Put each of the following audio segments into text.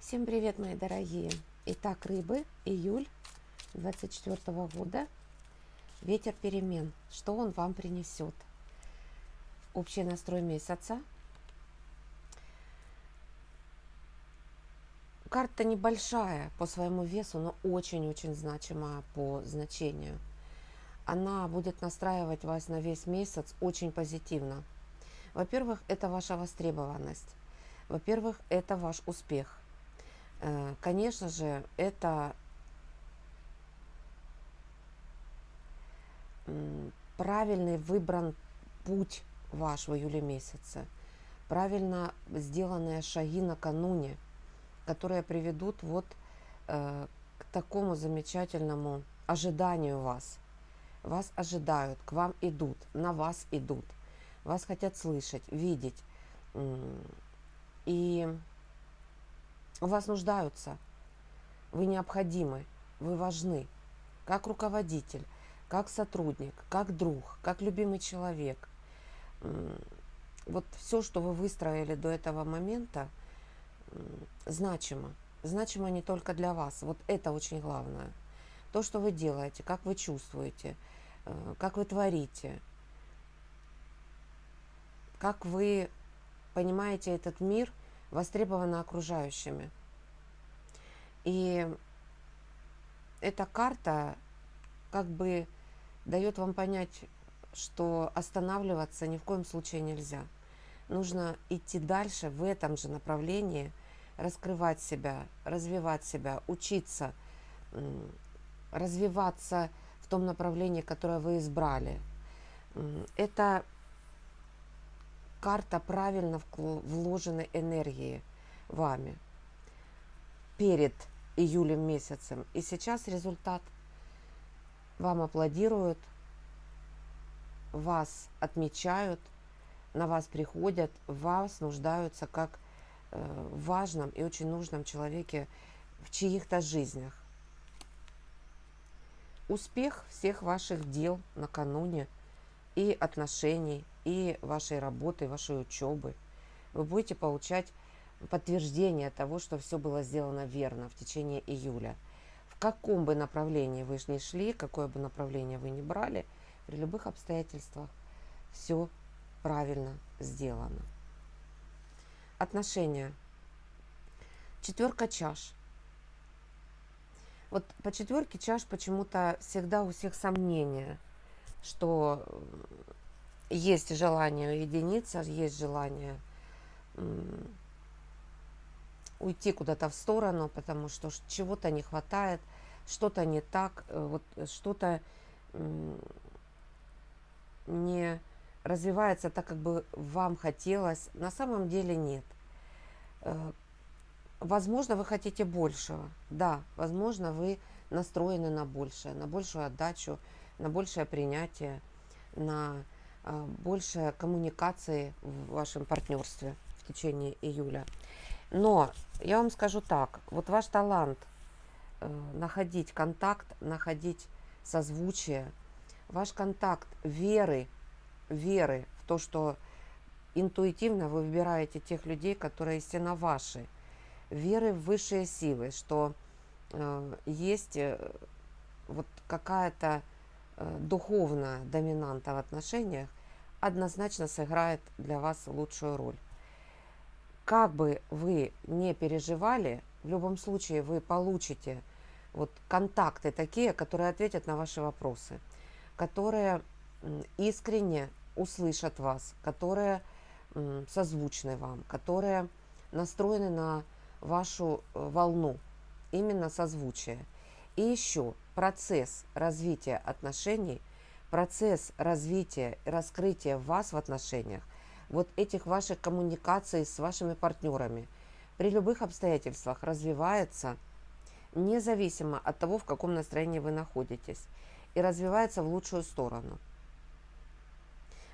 Всем привет, мои дорогие! Итак, рыбы, июль 24 года, ветер перемен. Что он вам принесет? Общий настрой месяца. Карта небольшая по своему весу, но очень-очень значимая по значению. Она будет настраивать вас на весь месяц очень позитивно. Во-первых, это ваша востребованность. Во-первых, это ваш успех. Конечно же, это правильный выбран путь ваш в июле месяце, правильно сделанные шаги накануне, которые приведут вот к такому замечательному ожиданию вас. Вас ожидают, к вам идут, на вас идут, вас хотят слышать, видеть, и у вас нуждаются, вы необходимы, вы важны, как руководитель, как сотрудник, как друг, как любимый человек. Вот все, что вы выстроили до этого момента, значимо. Значимо не только для вас. Вот это очень главное. То, что вы делаете, как вы чувствуете, как вы творите, как вы понимаете этот мир, востребовано окружающими. И эта карта как бы дает вам понять, что останавливаться ни в коем случае нельзя. Нужно идти дальше в этом же направлении, раскрывать себя, развивать себя, учиться, развиваться в том направлении, которое вы избрали. Это карта правильно вложенной энергии вами перед июлем месяцем. И сейчас результат. Вам аплодируют, вас отмечают, на вас приходят, в вас нуждаются как в важном и очень нужном человеке в чьих-то жизнях. Успех всех ваших дел накануне и отношений, и вашей работы, и вашей учебы. Вы будете получать подтверждение того, что все было сделано верно в течение июля. В каком бы направлении вы ни шли, какое бы направление вы ни брали, при любых обстоятельствах все правильно сделано. Отношения. 4 чаш. Вот по 4 чаш почему-то всегда у всех сомнения, что есть желание уединиться, есть желание уйти куда-то в сторону, потому что чего-то не хватает, что-то не так, вот что-то не развивается так, как бы вам хотелось. На самом деле нет. Возможно, вы хотите большего. Да, возможно, вы настроены на большее, на большую отдачу, на большее принятие, на большее коммуникации в вашем партнерстве в течение июля. Но я вам скажу так, вот ваш талант находить контакт, находить созвучие, ваш контакт веры в то, что интуитивно вы выбираете тех людей, которые истинно ваши, веры в высшие силы, что есть вот какая-то духовная доминанта в отношениях, однозначно сыграет для вас лучшую роль. Как бы вы не переживали, в любом случае вы получите вот контакты такие, которые ответят на ваши вопросы, которые искренне услышат вас, которые созвучны вам, которые настроены на вашу волну, именно созвучие. И еще процесс развития отношений, процесс развития и раскрытия вас в отношениях, вот этих ваших коммуникаций с вашими партнерами при любых обстоятельствах развивается независимо от того, в каком настроении вы находитесь, и развивается в лучшую сторону.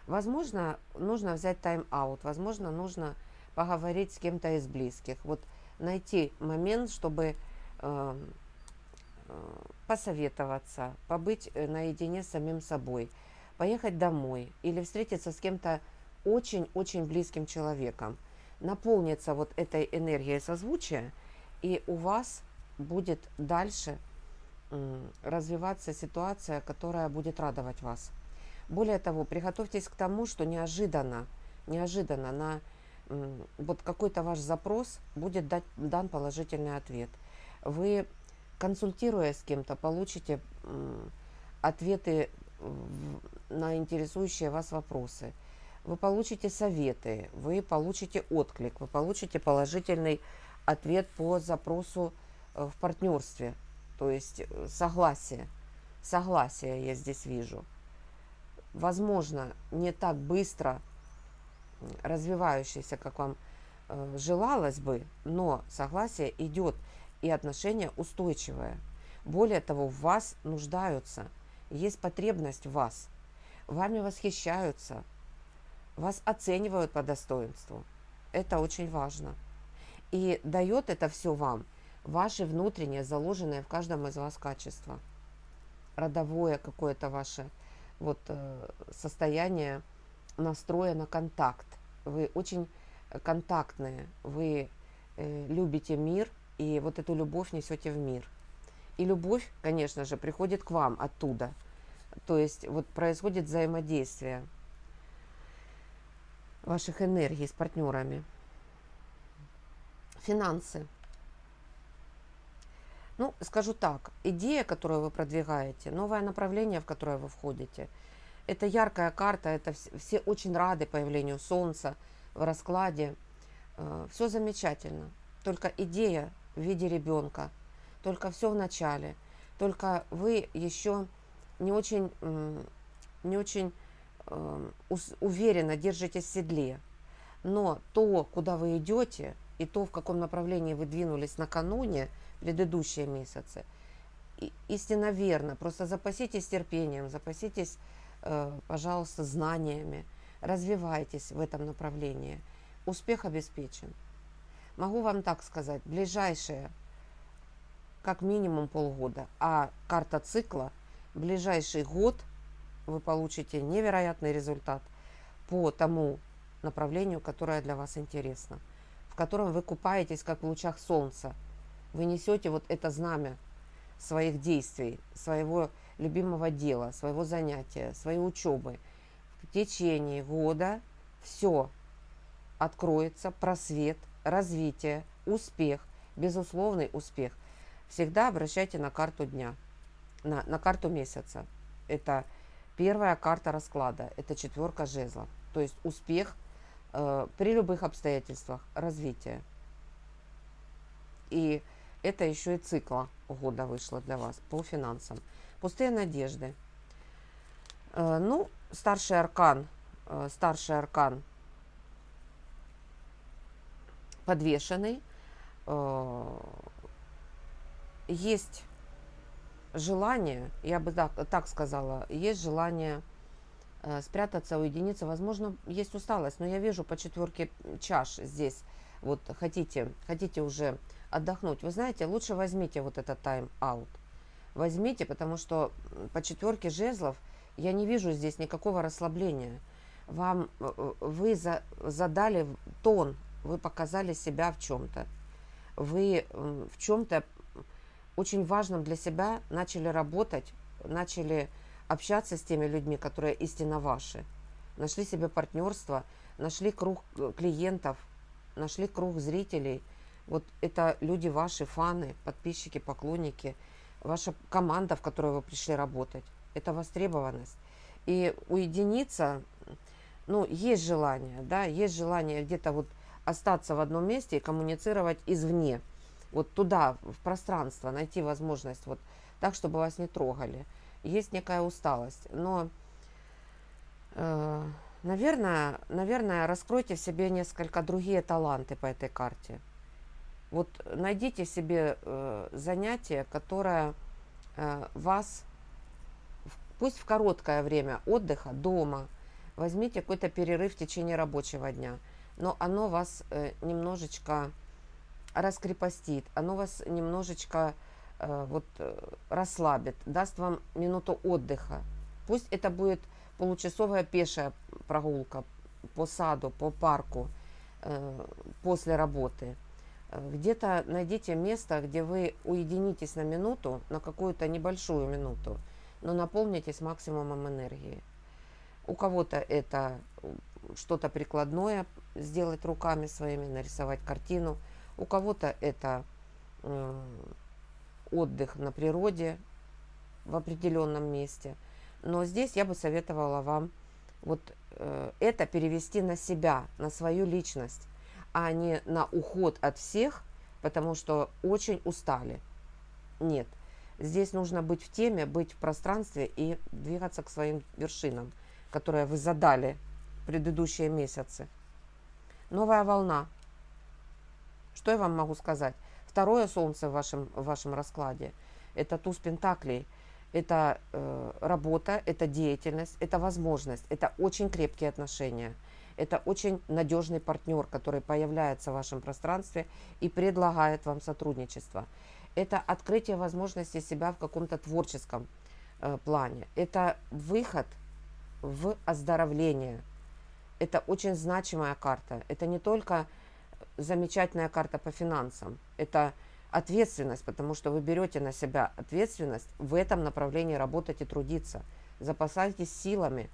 Возможно, нужно взять тайм-аут, возможно, нужно поговорить с кем-то из близких, вот найти момент, чтобы посоветоваться, побыть наедине с самим собой, поехать домой или встретиться с кем-то очень-очень близким человеком, наполниться вот этой энергией созвучия и у вас будет дальше развиваться ситуация, которая будет радовать вас. Более того, приготовьтесь к тому, что неожиданно на вот какой-то ваш запрос будет дан положительный ответ. Вы, консультируясь с кем-то, получите ответы на интересующие вас вопросы. Вы получите советы, вы получите отклик, вы получите положительный ответ по запросу в партнерстве, то есть согласие. Согласие я здесь вижу. Возможно, не так быстро развивающийся, как вам желалось бы, но согласие идет, и отношения устойчивые. Более того, в вас нуждаются, есть потребность в вас, вами восхищаются, вас оценивают по достоинству. Это очень важно. И дает это все вам ваше внутреннее, заложенное в каждом из вас качество. Родовое какое-то ваше вот состояние настроя на контакт. Вы очень контактные, вы любите мир, и вот эту любовь несете в мир. И любовь, конечно же, приходит к вам оттуда. То есть вот происходит взаимодействие ваших энергий с партнерами. Финансы. Ну, скажу так, идея, которую вы продвигаете, новое направление, в которое вы входите, это яркая карта, это все очень рады появлению Солнца в раскладе. Все замечательно. Только идея в виде ребенка, только все в начале, только вы еще не очень уверенно держитесь в седле. Но то, куда вы идете, и то, в каком направлении вы двинулись накануне, предыдущие месяцы, истинно верно. Просто запаситесь терпением, запаситесь, пожалуйста, знаниями, развивайтесь в этом направлении. Успех обеспечен. Могу вам так сказать, ближайшие как минимум полгода, а карта цикла, ближайший год вы получите невероятный результат по тому направлению, которое для вас интересно, в котором вы купаетесь как в лучах солнца. Вы несете вот это знамя своих действий, своего любимого дела, своего занятия, своей учебы. В течение года все откроется, просвет, развитие, успех, безусловный успех. Всегда обращайте на карту дня, на карту месяца. Это первая карта расклада, это 4 жезлов. То есть успех при любых обстоятельствах, развитие. И это еще и цикла года вышло для вас по финансам. Пустые надежды. Ну, старший аркан подвешенный. Есть желание, я бы так сказала, есть желание спрятаться, уединиться. Возможно, есть усталость, но я вижу по 4 чаш здесь. Вот хотите уже отдохнуть. Вы знаете, лучше возьмите вот этот тайм-аут. Возьмите, потому что по 4 жезлов я не вижу здесь никакого расслабления. Вы задали тон, вы показали себя в чем-то. Вы в чем-то очень важном для себя начали работать, начали общаться с теми людьми, которые истинно ваши. Нашли себе партнерство, нашли круг клиентов, нашли круг зрителей. Вот это люди ваши, фаны, подписчики, поклонники, ваша команда, в которую вы пришли работать. Это востребованность. И уединиться, ну, есть желание, да, есть желание где-то вот остаться в одном месте и коммуницировать извне. Вот туда, в пространство, найти возможность вот так, чтобы вас не трогали. Есть некая усталость, но, наверное, раскройте в себе несколько другие таланты по этой карте. Вот найдите себе занятие, которое вас, пусть в короткое время отдыха дома, возьмите какой-то перерыв в течение рабочего дня, но оно вас немножечко раскрепостит, оно вас немножечко расслабит, даст вам минуту отдыха. Пусть это будет получасовая пешая прогулка по саду, по парку после работы. Где-то найдите место, где вы уединитесь на минуту, на какую-то небольшую минуту, но наполнитесь максимумом энергии. У кого-то это что-то прикладное, сделать руками своими, нарисовать картину. У кого-то это отдых на природе в определенном месте. Но здесь я бы советовала вам вот это перевести на себя, на свою личность, а не на уход от всех, потому что очень устали. Нет. Здесь нужно быть в теме, быть в пространстве и двигаться к своим вершинам, которые вы задали в предыдущие месяцы. Новая волна. Что я вам могу сказать? Второе солнце в вашем раскладе – это туз пентаклей. Это работа, это деятельность, это возможность, это очень крепкие отношения. Это очень надежный партнер, который появляется в вашем пространстве и предлагает вам сотрудничество. Это открытие возможностей себя в каком-то творческом плане. Это выход в оздоровление. Это очень значимая карта. Это не только замечательная карта по финансам. Это ответственность, потому что вы берете на себя ответственность в этом направлении работать и трудиться. Запасайтесь силами,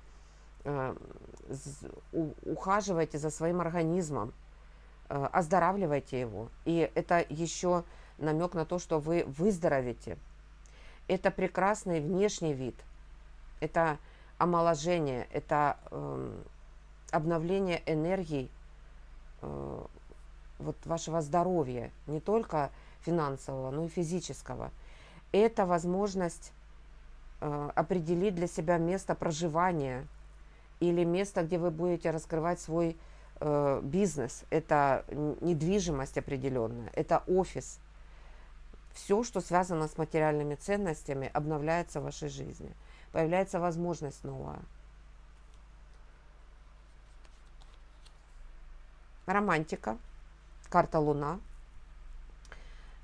ухаживайте за своим организмом, оздоравливайте его. И это еще намек на то, что вы выздоровите. Это прекрасный внешний вид, это омоложение, это обновление энергии вот вашего здоровья, не только финансового, но и физического. Это возможность определить для себя место проживания или место, где вы будете раскрывать свой бизнес. Это недвижимость определенная, это офис. Все, что связано с материальными ценностями, обновляется в вашей жизни. Появляется возможность новая. Романтика. Карта Луна.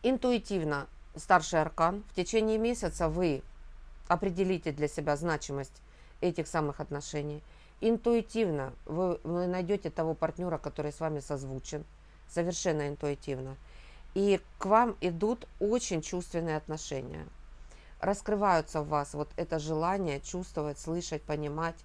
Интуитивно старший аркан. В течение месяца вы определите для себя значимость этих самых отношений. Интуитивно вы найдете того партнера, который с вами созвучен. Совершенно интуитивно. И к вам идут очень чувственные отношения. Раскрываются в вас вот это желание чувствовать, слышать, понимать.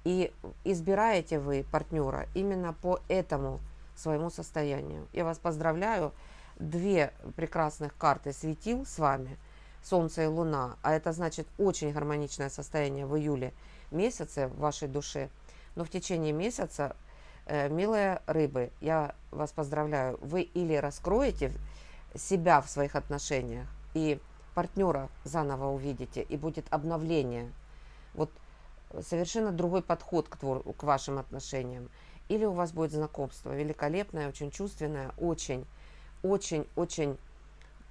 И избираете вы партнера именно по этому своему состоянию. Я вас поздравляю. 2 прекрасных карты светил с вами, Солнце и Луна, а это значит очень гармоничное состояние в июле месяце в вашей душе. Но в течение месяца, милые рыбы, я вас поздравляю, вы или раскроете себя в своих отношениях, и партнера заново увидите, и будет обновление. Вот совершенно другой подход к вашим отношениям. Или у вас будет знакомство великолепное, очень чувственное, очень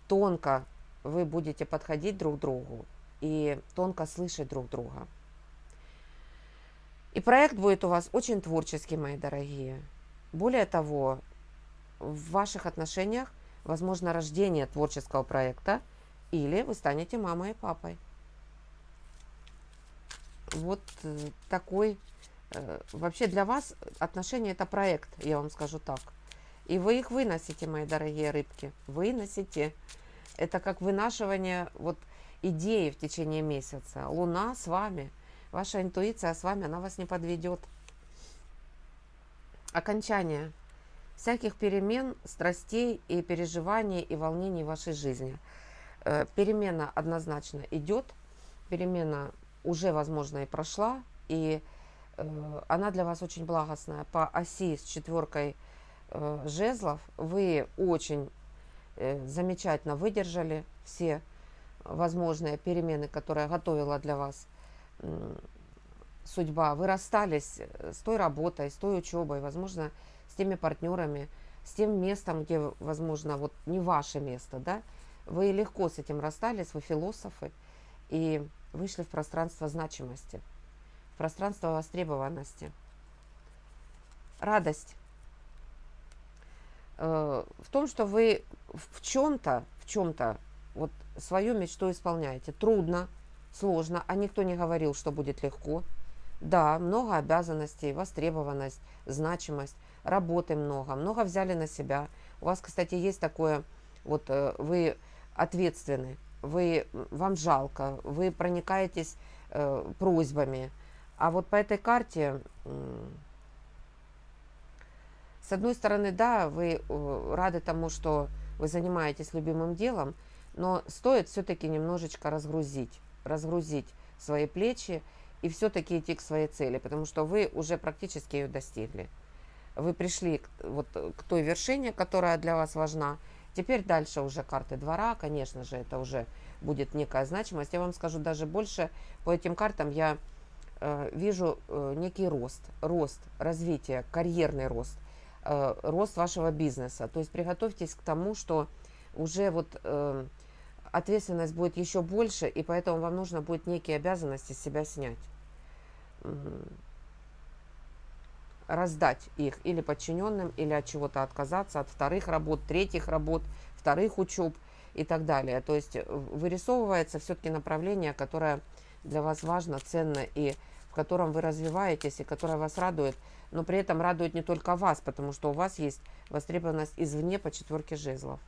тонко вы будете подходить друг к другу и тонко слышать друг друга. И проект будет у вас очень творческий, мои дорогие. Более того, в ваших отношениях возможно рождение творческого проекта, или вы станете мамой и папой. Вот такой. Вообще для вас отношения – это проект, я вам скажу так. И вы их выносите, мои дорогие рыбки, выносите. Это как вынашивание вот идеи в течение месяца. Луна с вами, ваша интуиция с вами, она вас не подведет. Окончание всяких перемен, страстей и переживаний и волнений в вашей жизни. Перемена однозначно идет, перемена уже, возможно, и прошла, и она для вас очень благостная. По оси с 4 жезлов вы очень замечательно выдержали все возможные перемены, которые готовила для вас судьба. Вы расстались с той работой, с той учебой, возможно, с теми партнерами, с тем местом, где, возможно, вот не ваше место, да? Вы легко с этим расстались, вы философы, и вышли в пространство значимости, в пространство востребованности. Радость в том, что вы в чем-то вот свою мечту исполняете. Трудно, сложно, а никто не говорил, что будет легко. Да, много обязанностей, востребованность, значимость, работы много взяли на себя. У вас, кстати, есть такое, вот вы ответственны, вам жалко, вы проникаетесь просьбами. А вот по этой карте, с одной стороны, да, вы рады тому, что вы занимаетесь любимым делом, но стоит все-таки немножечко разгрузить свои плечи и все-таки идти к своей цели, потому что вы уже практически ее достигли. Вы пришли вот к той вершине, которая для вас важна. Теперь дальше уже карты двора, конечно же, это уже будет некая значимость. Я вам скажу даже больше, по этим картам я вижу некий рост, развитие, карьерный рост, рост вашего бизнеса. То есть приготовьтесь к тому, что уже вот ответственность будет еще больше, и поэтому вам нужно будет некие обязанности с себя снять. Раздать их или подчиненным, или от чего-то отказаться, от вторых работ, третьих работ, вторых учеб и так далее. То есть вырисовывается все-таки направление, которое для вас важно, ценно, и в котором вы развиваетесь, и которое вас радует, но при этом радует не только вас, потому что у вас есть востребованность извне по 4 жезлов.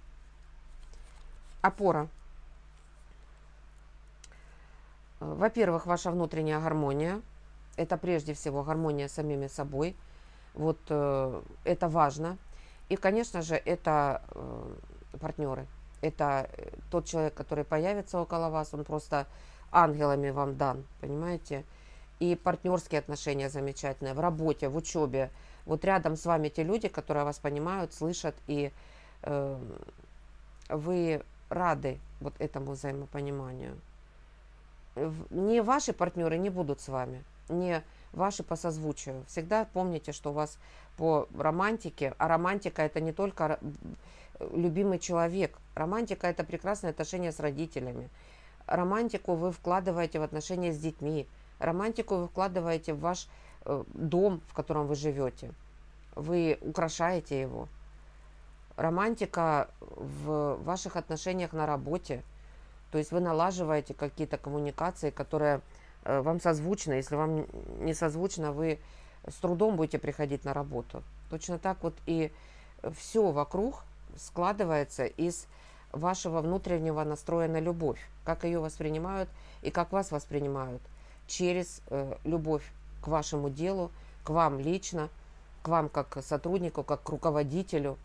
Опора. Во-первых, ваша внутренняя гармония. Это прежде всего гармония с самими собой. Вот это важно. И, конечно же, это партнеры. Это тот человек, который появится около вас. Он просто ангелами вам дан, понимаете? И партнерские отношения замечательные в работе, в учебе. Вот рядом с вами те люди, которые вас понимают, слышат, и вы рады вот этому взаимопониманию. Не ваши партнеры не будут с вами, не ваши по созвучию. Всегда помните, что у вас по романтике, а романтика это не только любимый человек. Романтика это прекрасное отношение с родителями. Романтику вы вкладываете в отношения с детьми. Романтику вы вкладываете в ваш дом, в котором вы живете. Вы украшаете его. Романтика в ваших отношениях на работе. То есть вы налаживаете какие-то коммуникации, которые вам созвучны. Если вам не созвучно, вы с трудом будете приходить на работу. Точно так вот и все вокруг складывается из вашего внутреннего настроя на любовь. Как ее воспринимают и как вас воспринимают. Через любовь к вашему делу, к вам лично, к вам как сотруднику, как к руководителю,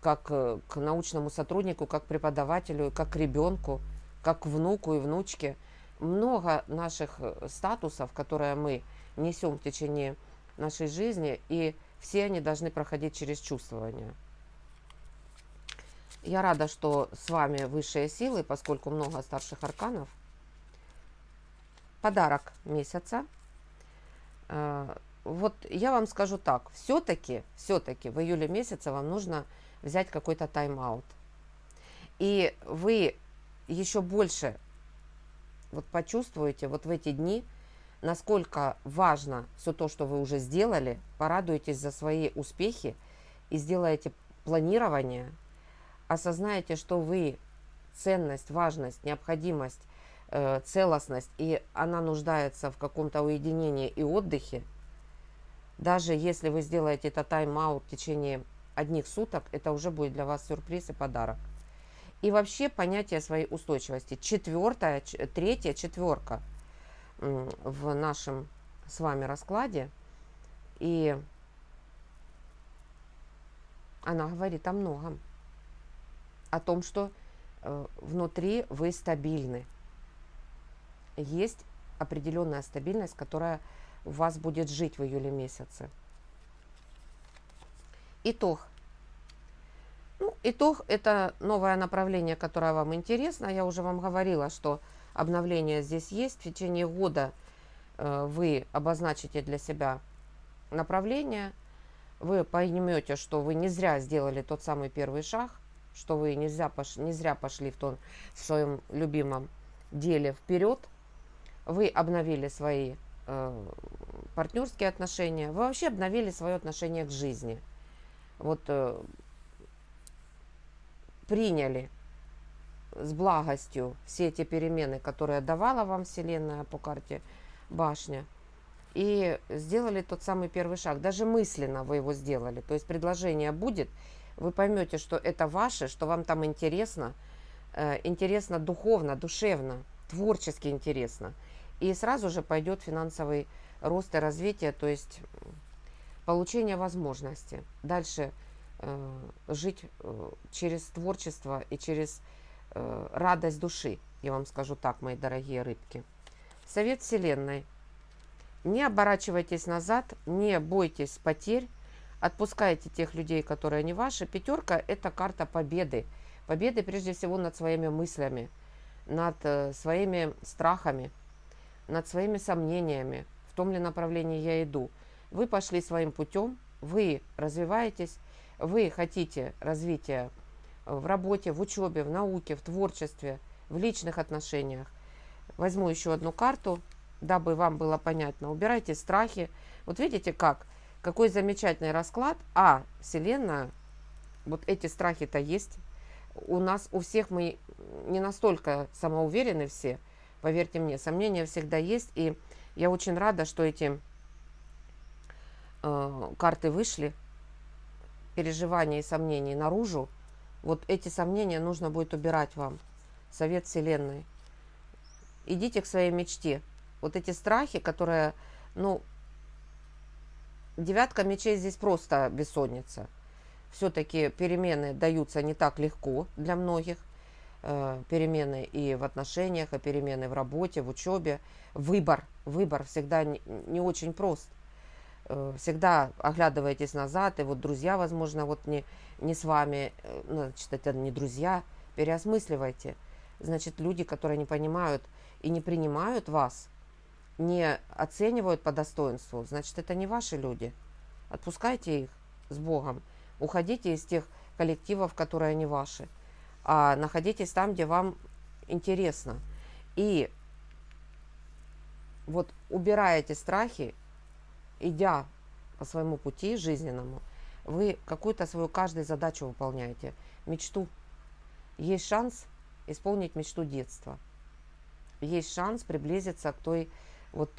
как к научному сотруднику, как к преподавателю, как к ребенку, как к внуку и внучке. Много наших статусов, которые мы несем в течение нашей жизни, и все они должны проходить через чувствование. Я рада, что с вами высшие силы, поскольку много старших арканов. Подарок месяца. Вот я вам скажу так, все-таки в июле месяце вам нужно взять какой-то тайм-аут. И вы еще больше вот почувствуете вот в эти дни, насколько важно все то, что вы уже сделали, порадуйтесь за свои успехи и сделаете планирование, осознаете, что вы ценность, важность, необходимость, целостность, и она нуждается в каком-то уединении и отдыхе. Даже если вы сделаете это тайм-аут в течение одних суток, это уже будет для вас сюрприз и подарок. И вообще понятие своей устойчивости. Третья четверка в нашем с вами раскладе. И она говорит о многом. О том, что внутри вы стабильны. Есть определенная стабильность, которая у вас будет жить в июле месяце. Итог. Итог – это новое направление, которое вам интересно. Я уже вам говорила, что обновление здесь есть. В течение года вы обозначите для себя направление. Вы поймете, что вы не зря сделали тот самый первый шаг, что вы не зря пошли в своем любимом деле вперед. Вы обновили свои партнерские отношения. Вы вообще обновили свое отношение к жизни. Вот приняли с благостью все эти перемены, которые давала вам Вселенная по карте Башня, и сделали тот самый первый шаг. Даже мысленно вы его сделали. То есть предложение будет, вы поймете, что это ваше, что вам там интересно, интересно духовно, душевно, творчески интересно. И сразу же пойдет финансовый рост и развитие, то есть получение возможности дальше жить через творчество и через радость души, я вам скажу так, мои дорогие рыбки. Совет Вселенной. Не оборачивайтесь назад, не бойтесь потерь, отпускайте тех людей, которые не ваши. Пятерка – это карта победы. Победы прежде всего над своими мыслями, над своими страхами, над своими сомнениями, в том ли направлении я иду. Вы пошли своим путем, вы развиваетесь, вы хотите развития в работе, в учебе, в науке, в творчестве, в личных отношениях. Возьму еще одну карту, дабы вам было понятно. Убирайте страхи. Вот видите как? Какой замечательный расклад. А Вселенная, вот эти страхи-то есть. У нас, у всех мы не настолько самоуверены все. Поверьте мне, сомнения всегда есть. И я очень рада, что эти карты вышли. Переживания и сомнений наружу. Вот эти сомнения нужно будет убирать вам. Совет Вселенной. Идите к своей мечте. Вот эти страхи, которые, ну, девятка мечей здесь просто бессонница. Все-таки перемены даются не так легко для многих. Перемены и в отношениях, и перемены в работе, в учебе. Выбор всегда не очень прост. Всегда оглядываетесь назад, и вот друзья, возможно, вот не с вами, значит, это не друзья. Переосмысливайте. Значит, люди, которые не понимают и не принимают вас, не оценивают по достоинству, значит, это не ваши люди. Отпускайте их с Богом. Уходите из тех коллективов, которые не ваши. А находитесь там, где вам интересно. И вот убирая эти страхи, идя по своему пути жизненному, вы какую-то свою каждую задачу выполняете. Мечту. Есть шанс исполнить мечту детства. Есть шанс приблизиться к той вот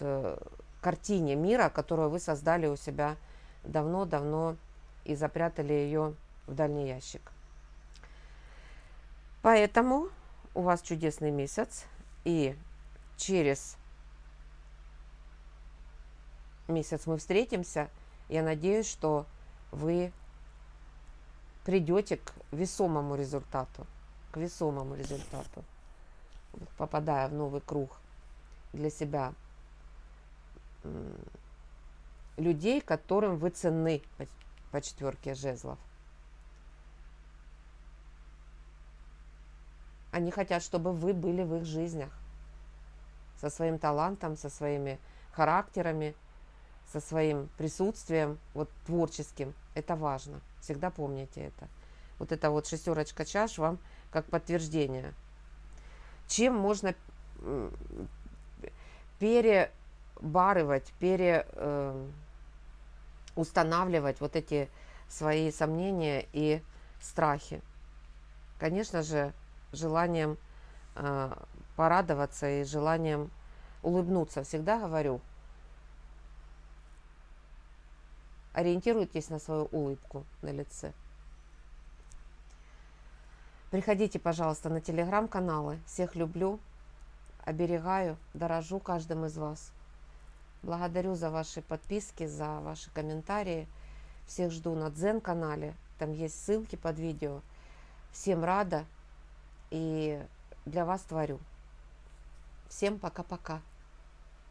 картине мира, которую вы создали у себя давно-давно и запрятали ее в дальний ящик. Поэтому у вас чудесный месяц, и через месяц мы встретимся. Я надеюсь, что вы придете к весомому результату, попадая в новый круг для себя людей, которым вы ценны по четверке жезлов. Они хотят, чтобы вы были в их жизнях со своим талантом, со своими характерами, со своим присутствием, вот творческим. Это важно. Всегда помните это. Вот эта вот шестерочка чаш вам как подтверждение. Чем можно перебарывать, устанавливать вот эти свои сомнения и страхи? Конечно же, желанием порадоваться и желанием улыбнуться. Всегда говорю, ориентируйтесь на свою улыбку на лице. Приходите, пожалуйста, на телеграм-каналы. Всех люблю, оберегаю, дорожу каждым из вас. Благодарю за ваши подписки, за ваши комментарии. Всех жду на Дзен-канале. Там есть ссылки под видео. Всем рада и для вас творю. Всем пока-пока.